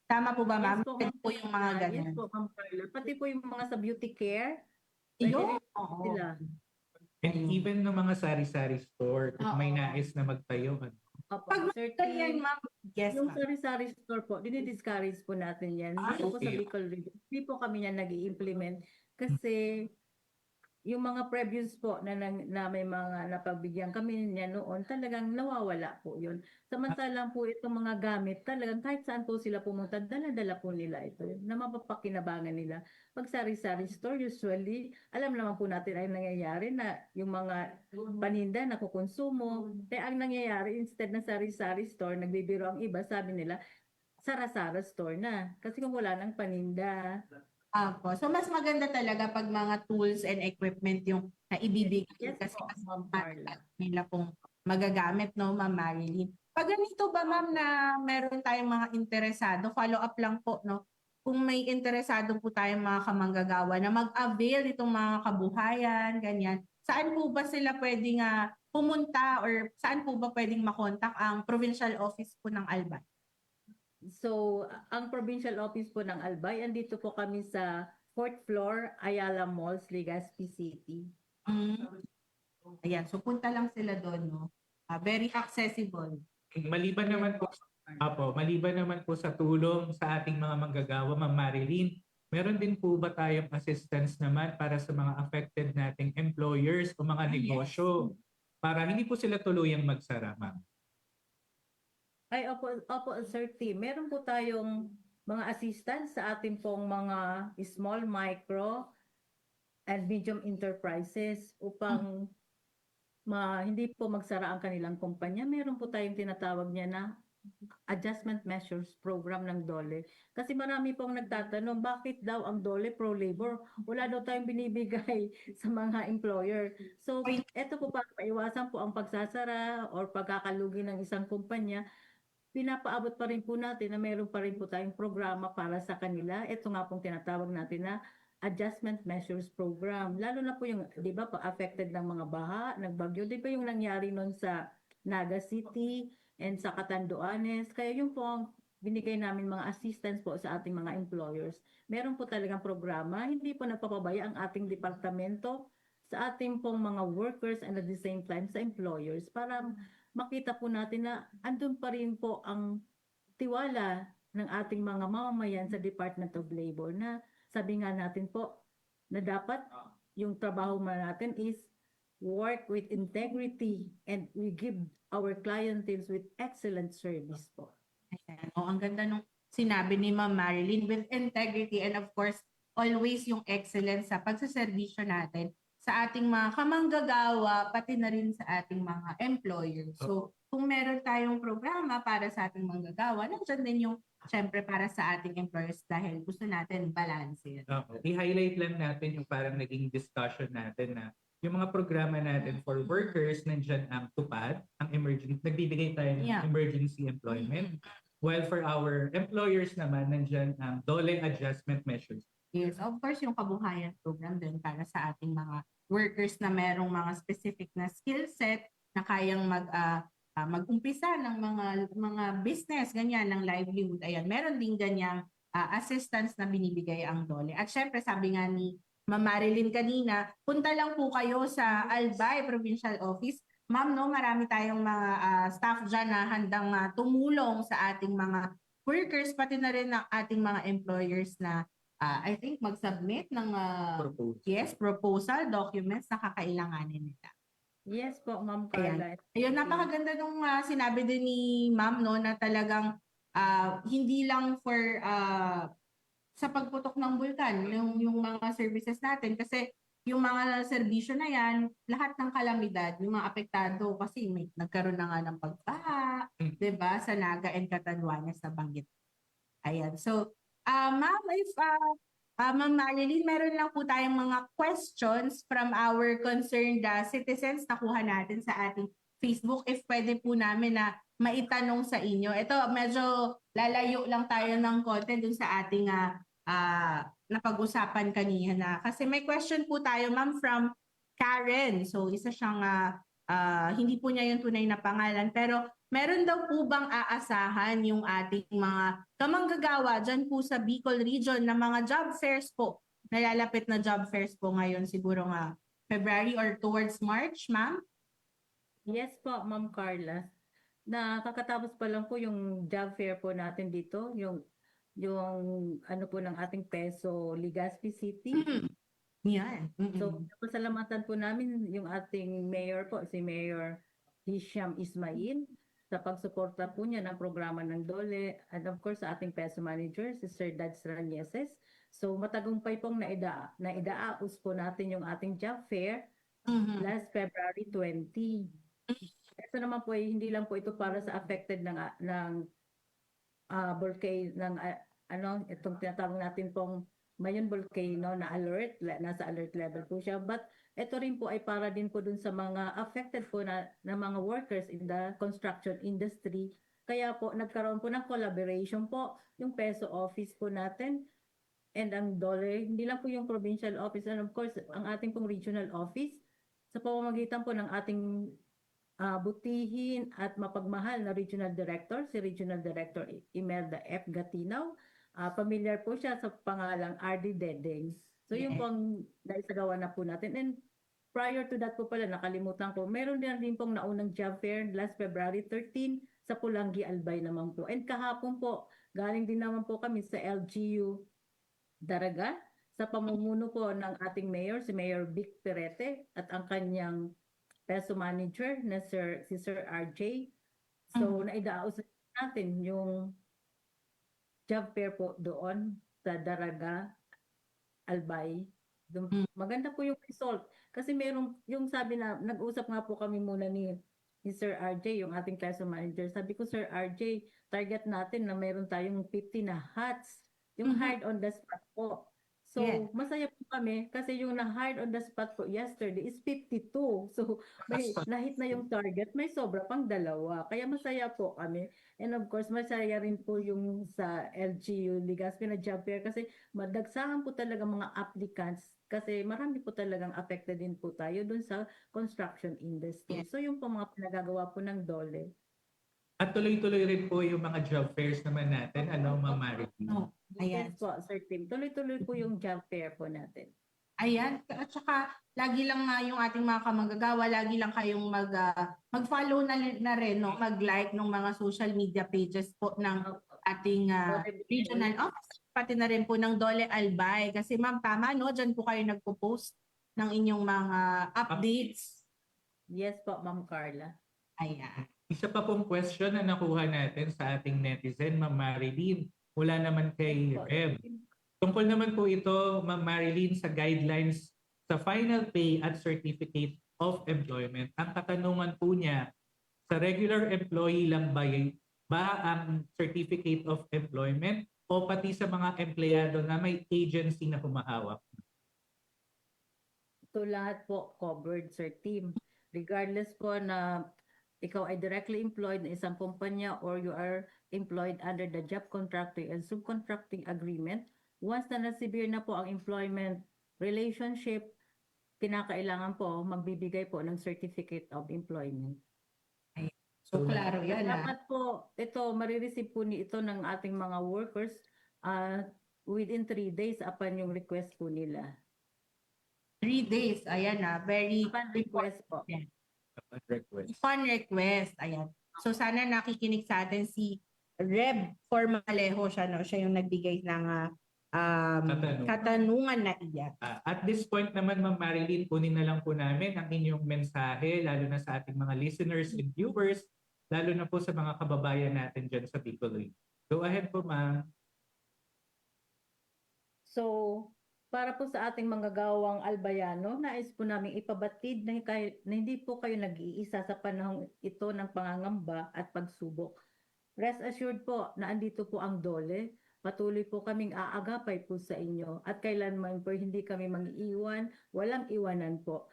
Tama po ba, ma'am? Yes po, Pwede po yung mga ganyan. Yes po, Ma'am Carla. Pati po yung mga sa beauty care. Yun. Sila. And even ng mga sari-sari store, kung may nais na magtayo. Opo, Pag certain, ma'am, yes, yung ma'am. sari-sari store po, dinidiscourage po natin yan. Hindi po sa okay. Bicol Region. Hindi po kami yan nag-i-implement kasi yung mga previous po na may mga napagbigyan kami niya noon, talagang nawawala po yun. Samantalang po itong mga gamit, talagang kahit saan po sila pumunta, dala-dala po nila ito na mapapakinabangan nila. Pag sari-sari store, usually, alam naman po natin ay nangyayari na yung mga paninda na kukonsumo. Kaya ang nangyayari, instead na sari-sari store, nagbibiro ang iba, sabi nila, sara-sara store na. Kasi kung wala nang paninda. Apo. So mas maganda talaga pag mga tools and equipment yung naibibigay kasi mas nila pong magagamit, no, Ma'am Marilyn. Pag ganito ba, ma'am, na meron tayong mga interesado, follow up lang po, no? Kung may interesado po tayong mga kamanggagawa na mag-avail itong mga kabuhayan, ganyan, saan po ba sila pwedeng pumunta or saan po ba pwedeng makontak ang provincial office po ng Albay? So, ang provincial office po ng Albay, andito po kami sa 4th floor, Ayala Malls, Legazpi City. Ayan, so punta lang sila doon, no? Very accessible. Maliban naman po sa tulong sa ating mga manggagawa, Ma'am Marilyn, meron din po ba tayong assistance naman para sa mga affected nating employers o mga negosyo para hindi po sila tuluyang magsara, ma'am? Ay, opo, Sir T. Meron po tayong mga assistance sa ating pong mga small, micro, and medium enterprises upang hindi po magsara ang kanilang kumpanya. Meron po tayong tinatawag niya na Adjustment Measures Program ng DOLE. Kasi marami pong nagtatanong, bakit daw ang DOLE pro-labor? Wala daw tayong binibigay sa mga employer. So, eto po para maiwasan po ang pagsasara or pagkakalugi ng isang kumpanya, pinapaabot pa rin po natin na meron pa rin po tayong programa para sa kanila. Ito nga pong tinatawag natin na Adjustment Measures Program. Lalo na po yung, di ba, affected ng mga baha, ng bagyo. Di ba yung nangyari nun sa Naga City and sa Catanduanes? Kaya yung po ang binigay namin mga assistance po sa ating mga employers. Meron po talagang programa. Hindi po napapabaya ang ating departamento sa ating pong mga workers and at the same time sa employers para makita po natin na andun pa rin po ang tiwala ng ating mga mamamayan sa Department of Labor na sabi nga natin po na dapat yung trabaho natin is work with integrity and we give our clientele with excellent service po. Ayan. Ang ganda nung sinabi ni Ma'am Marilyn, with integrity and of course, always yung excellence sa pagsaservisyo natin sa ating mga kamanggagawa, pati na rin sa ating mga employers. So, kung meron tayong programa para sa ating manggagawa, nandiyan din yung syempre para sa ating employers dahil gusto natin balance yun. I-highlight lang natin yung parang naging discussion natin na yung mga programa natin for workers, nandiyan ang TUPAD, ang emergency, nagbibigay tayo ng emergency employment. While for our employers naman, nandiyan ang DOLE adjustment measures. Yes, of course, yung kabuhayan program din para sa ating mga workers na merong mga specific na skill set na kayang mag-umpisa ng mga business, ganyan, ng livelihood. Ayan, meron din ganyang assistance na binibigay ang DOLE. At syempre, sabi nga ni Ma'am Marilyn kanina, punta lang po kayo sa Albay Provincial Office. Ma'am, no, marami tayong mga staff dyan na handang tumulong sa ating mga workers, pati na rin ng ating mga employers na I think mag-submit ng proposal documents na kakailanganin nila. Yes po, Ma'am Ayan. Carla. Ayun, napakaganda nung sinabi din ni Ma'am, no, na talagang hindi lang for sa pagputok ng bulkan yung mga services natin, kasi yung mga serbisyo na yan, lahat ng kalamidad, yung mga apektado, kasi nagkaroon na nga ng pagbaha, 'di ba, sa Naga and Catanduanes na banggit. Ayan. So, ma'am, if Ma'am Marilyn, meron lang po tayong mga questions from our concerned citizens na kuha natin sa ating Facebook. If pwede po namin na maitanong sa inyo. Ito, medyo lalayo lang tayo ng konti dun sa ating napag-usapan kanina. Kasi may question po tayo, ma'am, from Karen. So, isa siyang, hindi po niya yung tunay na pangalan, pero meron daw po bang aasahan yung ating mga kamanggagawa dyan po sa Bicol region na mga job fairs po? Nalalapit na job fairs po ngayon, siguro nga February or towards March, ma'am? Yes po, Ma'am Carla. Nakakatapos pa lang po yung job fair po natin dito, yung ano po ng ating Peso, Legazpi City. Yan. So, pasalamatan po namin yung ating mayor po, si Mayor Hisham Ismail, sa pagsuporta po niya ng programa ng DOLE, and of course sa ating Peso Manager, si Sir Dads Ranyeses. So, matagumpay pong naidaos po natin yung ating job fair last February 20. Ito naman po ay hindi lang po ito para sa affected ng volcano, itong tinatawag natin pong Mayon volcano na alert, nasa alert level po siya. But ito rin po ay para din po dun sa mga affected po na mga workers in the construction industry. Kaya po nagkaroon po ng collaboration po yung Peso office po natin and ang DOLE, hindi lang po yung provincial office, and of course ang ating pong regional office sa pamamagitan po ng ating butihin at mapagmahal na regional director, si Regional Director Imelda F. Gatinaw. Familiar po siya sa pangalang RD Dedeng. So yung pong naisagawa na po natin. And prior to that po pala, nakalimutan ko, meron din pong naunang job fair last February 13 sa Pulangi, Albay naman po. And kahapon po, galing din naman po kami sa LGU Daraga sa pamumuno po ng ating mayor, si Mayor Vic Perete, at ang kanyang Peso Manager na si Sir RJ. So naidaos natin yung job fair po doon sa Daraga, Albay. Maganda po yung result. Kasi merong, yung sabi na, nag-usap nga po kami muna ni Sir RJ, yung ating Peso Manager. Sabi ko, Sir RJ, target natin na meron tayong 50 na hats. Yung hard on the spot po. So, masaya po kami kasi yung na-hard on the spot po yesterday is 52. So, may nahit na yung target, may sobra pang 2. Kaya masaya po kami. And of course, masaya rin po yung sa LGU Legazpi na job fair kasi madagsahan po talaga mga applicants kasi marami po talagang affected din po tayo dun sa construction industry. So, yung po mga pinagagawa po ng DOLE. At tuloy-tuloy rin po yung mga job fairs naman natin, Ma'am Marilyn? Yes po, Sir Tim. Tuloy-tuloy po yung job fair po natin. Ayan. At saka, lagi lang yung ating mga kamanggagawa, lagi lang kayong mag-follow na rin, no? Mag-like ng mga social media pages po ng ating regional office, pati na rin po ng DOLE Albay. Kasi ma'am, tama, no? Diyan po kayo nagpo-post ng inyong mga updates. Yes po, Ma'am Carla. Ayan. Isa pa pong question na nakuha natin sa ating netizen, Ma'am Marilyn, mula naman kay Reb. Tungkol naman po ito, Ma'am Marilyn, sa guidelines sa final pay at certificate of employment. Ang katanungan po niya, sa regular employee lang ba ang certificate of employment o pati sa mga empleyado na may agency na humahawak? Ito lahat po covered, Sir Tim. Regardless po na ikaw ay directly employed na isang kumpanya or you are employed under the job contracting and subcontracting agreement, once na na-severe na po ang employment relationship, kinakailangan po magbibigay po ng Certificate of Employment. So, klaro yan. Dapat po, ito, marireceive po ito ng ating mga workers within 3 days upon yung request po nila. 3 days. Ayan very Upon request po. Upon request. Ayan. So, sana nakikinig sa atin si Reb Formalejo siya, no? Siya yung nagbigay ng katanungan na iyan. At this point naman, Ma'am Marilyn, kunin na lang po namin ang inyong mensahe, lalo na sa ating mga listeners and viewers, lalo na po sa mga kababayan natin dyan sa Bicol. Go ahead po, Ma'am. So, para po sa ating mga gawang albayano, nais po namin ipabatid na hindi po kayo nag-iisa sa panahong ito ng pangangamba at pagsubok. Rest assured po na andito po ang DOLE. Patuloy po kaming aagapay po sa inyo at kailanman po hindi kami mag-iwan, walang iwanan po.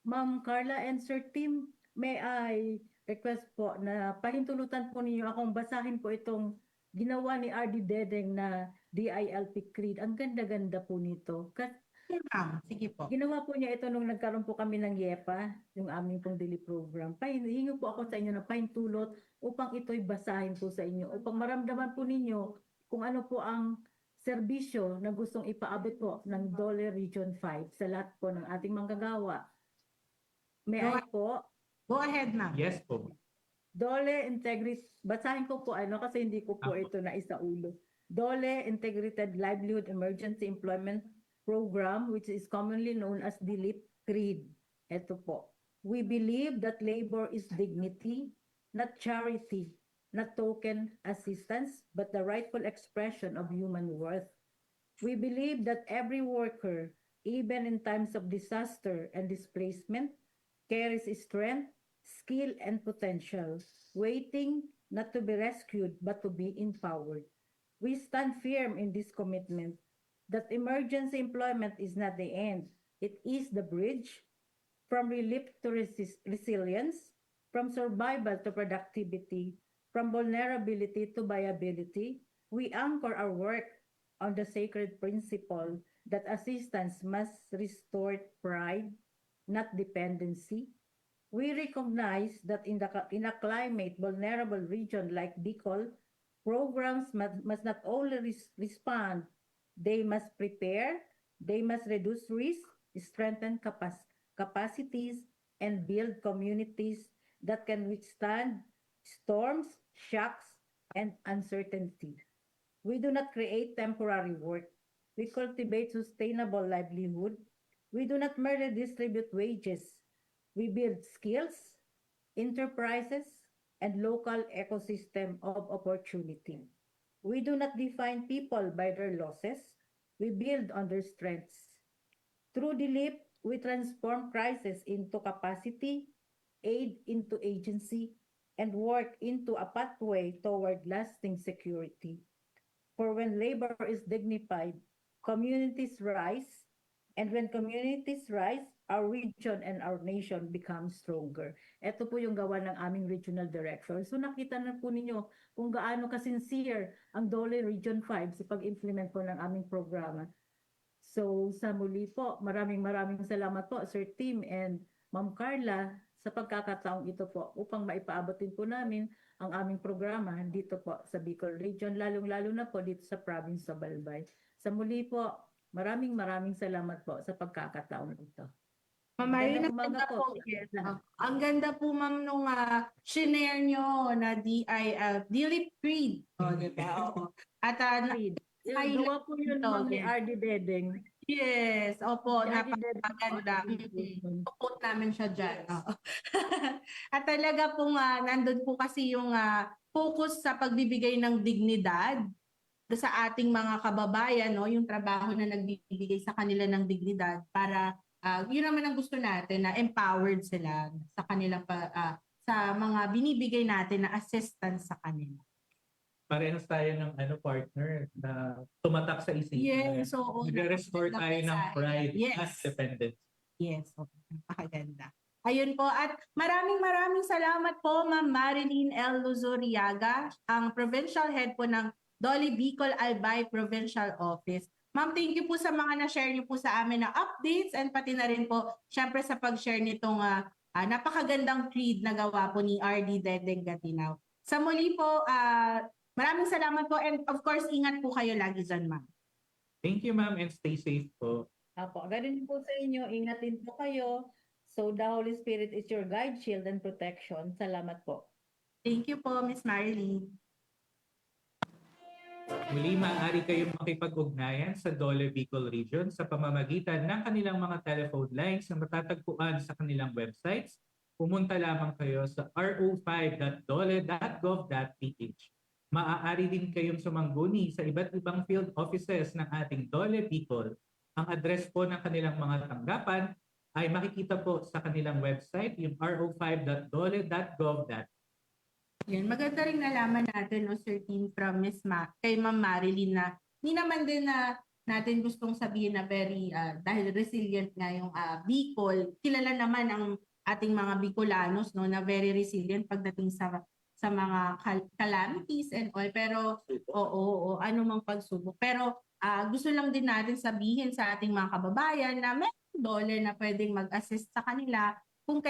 Ma'am Carla and Sir Tim, may I request po na pahintulutan po ninyo akong basahin po itong ginawa ni R.D. Dedeng na DILP Creed. Ang ganda-ganda po nito. Sige po. Ginawa po niya ito nung nagkaroon po kami ng YEPA, yung aming pong daily program. Hingi po ako sa inyo na pahintulot upang ito'y basahin po sa inyo, upang maramdaman po ninyo kung ano po ang serbisyo na gustong ipaabot po ng DOLE Region 5 sa lahat po ng ating manggagawa. May I po? Go ahead, ma'am. Yes po. DOLE Integrity, basahin ko po kasi hindi ko po ito na isaulo. DOLE Integrated Livelihood Emergency Employment Program, which is commonly known as DILIP Creed. Ito po. We believe that labor is dignity, not charity, not token assistance, but the rightful expression of human worth. We believe that every worker, even in times of disaster and displacement, carries strength, skill, and potential, waiting not to be rescued, but to be empowered. We stand firm in this commitment that emergency employment is not the end. It is the bridge from relief to resilience, from survival to productivity, from vulnerability to viability. We anchor our work on the sacred principle that assistance must restore pride, not dependency. We recognize that in a climate vulnerable region like Bicol, programs must not only respond, they must prepare, they must reduce risk, strengthen capacities, and build communities that can withstand storms, shocks, and uncertainty. We do not create temporary work. We cultivate sustainable livelihood. We do not merely distribute wages. We build skills, enterprises, and local ecosystem of opportunity. We do not define people by their losses. We build on their strengths. Through DILIP, we transform crisis into capacity, aid into agency, and work into a pathway toward lasting security. For when labor is dignified, communities rise, and when communities rise, our region and our nation become stronger. Ito po yung gawa ng aming regional director. So nakita na po ninyo kung gaano ka-sincere ang DOLE Region 5 sa pag-implement po ng aming programa. So sa muli po, maraming salamat po Sir Tim and Ma'am Carla sa pagkakataong ito po upang maipaabotin po namin ang aming programa dito po sa Bicol Region, lalong-lalo na po dito sa province of Albay. Sa muli po, maraming salamat po sa pagkakataong ito. Ma'am Marilyn, ang ganda po. Yes. Ang ganda po, ma'am, nung shinare nyo na DILP Creed. Diba? At gawa po yun, ma'am, ni R.D. Dedeng. Yes, opo, napakaganda. Support namin siya dyan. At talaga pong nandun po kasi yung focus sa pagbibigay ng dignidad sa ating mga kababayan, no? Yung trabaho na nagbibigay sa kanila ng dignidad para yun naman ang gusto natin, na empowered sila sa kanilang sa mga binibigay natin na assistance sa kanila. Parehas tayo ng partner na tumatak sa isipan. Yes, oo. Nag-restore tayo ng pride at dependence. Yes, okay. Napakaganda. Ayun po, at maraming salamat po, Ma'am Marilyn L. Luzuriaga, ang Provincial Head po ng DOLE Bicol Albay Provincial Office. Ma'am, thank you po sa mga na-share niyo po sa amin na updates and pati na rin po syempre sa pag-share nitong napakagandang creed na gawa po ni RD Dedeng Gatinaw. Sa muli po, maraming salamat po and of course, ingat po kayo lagi dyan, ma'am. Thank you, ma'am, and stay safe po. Apo, ganun po sa inyo. Ingat din po kayo. So the Holy Spirit is your guide, shield, and protection. Salamat po. Thank you po, Miss Marilyn. Muli, maaari kayong makipag-ugnayan sa Dole Bicol Region sa pamamagitan ng kanilang mga telephone lines na matatagpuan sa kanilang websites. Pumunta lamang kayo sa ro5.dole.gov.ph. Maaari din kayong sumangguni sa iba't ibang field offices ng ating Dole Bicol. Ang address po ng kanilang mga tanggapan ay makikita po sa kanilang website, yung ro5.dole.gov.ph. Yan, maganda rin nalaman natin, no, Sir Team, from kay Ma'am Marilyn na hindi naman din na natin gustong sabihin na very, dahil resilient nga yung Bicol, kilala naman ang ating mga Bicolanos, no, na very resilient pagdating sa mga calamities and all. Pero, oo, anumang pagsubok. Pero, gusto lang din natin sabihin sa ating mga kababayan na may Dole na pwedeng mag-assist sa kanila kung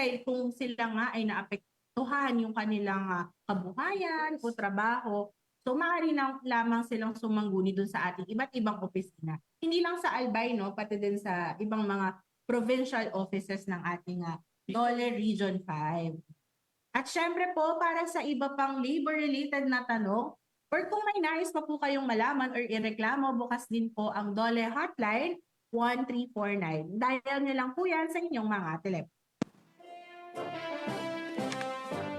sila nga ay naapektuhan yung kanilang kabuhayan o trabaho. So maaari lamang silang sumangguni dun sa ating iba't ibang opisina. Hindi lang sa Albay, no, pati din sa ibang mga provincial offices ng ating Dole Region 5. At syempre po, para sa iba pang labor-related na tanong, or kung may nais pa po kayong malaman or ireklamo, bukas din po ang Dole Hotline 1349. Dial nyo lang po yan sa inyong mga telepono.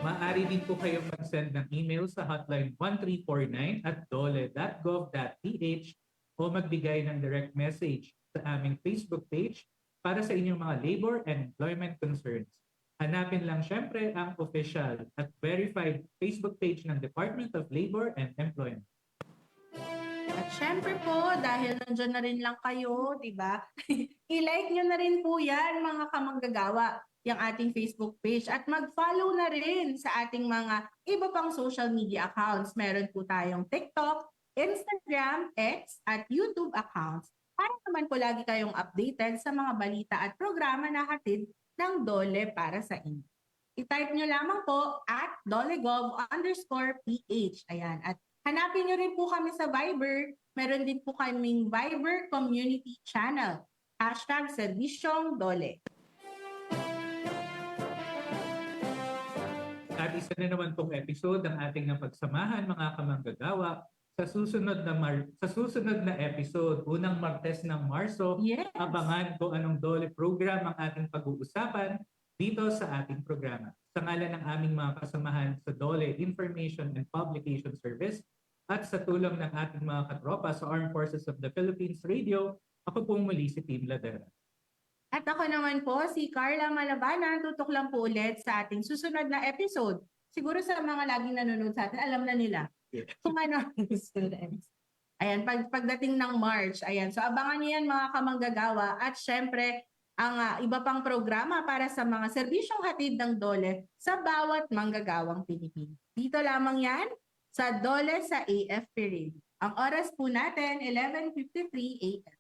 Maaari din po kayong mag-send ng email sa hotline 1349@dole.gov.ph o magbigay ng direct message sa aming Facebook page para sa inyong mga labor and employment concerns. Hanapin lang syempre ang official at verified Facebook page ng Department of Labor and Employment. At syempre po, dahil nandiyan na rin lang kayo, di ba? I-like nyo na rin po yan, mga kamanggagawa, yung ating Facebook page. At mag-follow na rin sa ating mga iba pang social media accounts. Meron po tayong TikTok, Instagram, X, at YouTube accounts. Para naman po lagi kayong updated sa mga balita at programa na hatid ng Dole para sa inyo. I-type nyo lamang po at dolegov_ph. Ayan. At hanapin nyo rin po kami sa Viber. Meron din po kaming Viber Community Channel. #Servisyong Dole. At isa na naman pong episode ng ating napagsamahan, mga kamanggagawa. Sa susunod na episode, unang Martes ng Marso, abangan kung anong Dole program ang ating pag-uusapan dito sa ating programa. Sa ngalan ng aming mga kasamahan sa Dole Information and Publication Service at sa tulong ng ating mga katropa sa Armed Forces of the Philippines Radio, ako pong muli si Team Ladera. At ako naman po, si Carla Malabanan, tutok lang po ulit sa ating susunod na episode. Siguro sa mga laging nanonood sa atin, alam na nila kung ano ang students. Ayan, pagdating ng March, ayan. So abangan niyo yan, mga kamanggagawa. At syempre, ang iba pang programa para sa mga serbisyong hatid ng Dole sa bawat manggagawang Pilipino. Dito lamang yan sa Dole sa AFP Radio. Ang oras po natin, 11:53 a.m.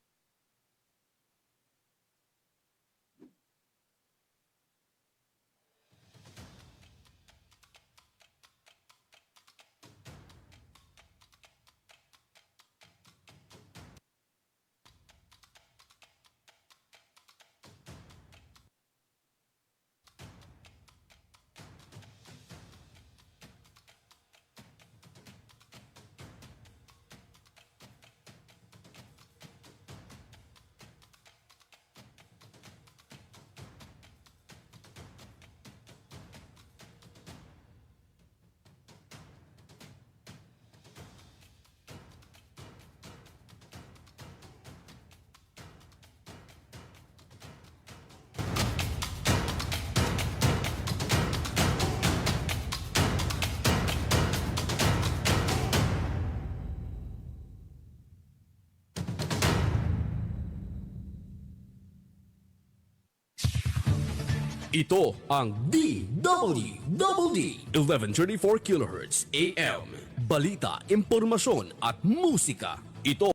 Ito ang DWDD 1134 kHz AM. Balita, impormasyon at musika. Ito